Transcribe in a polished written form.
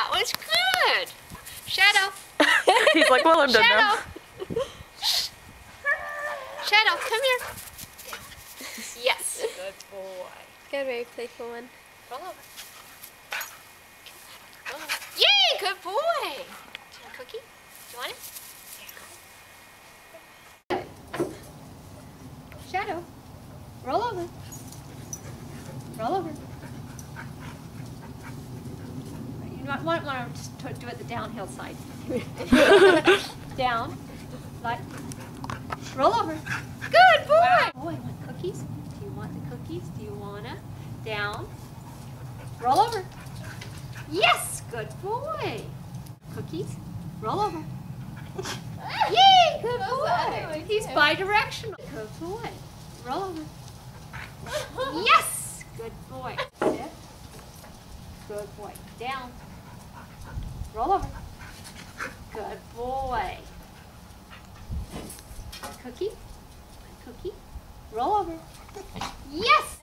That was good. Shadow. He's like, well, I'm done now. Shadow, come here. Yes. Good boy. Got a very playful one. Roll over. Roll over. Yay, good boy. Do you want a cookie? Do you want it? Shadow, roll over. Roll over. You might want to do it the downhill side. Down. Like. Roll over. Good boy. Boy, you want cookies? Do you want the cookies? Do you wanna? Down. Roll over. Yes, good boy. Cookies. Roll over. Yay, good boy. He's bi-directional. Good boy. Roll over. Yes, good boy. Sit. Good boy. Down. Roll over. Good boy. Cookie. Cookie. Roll over. Yes.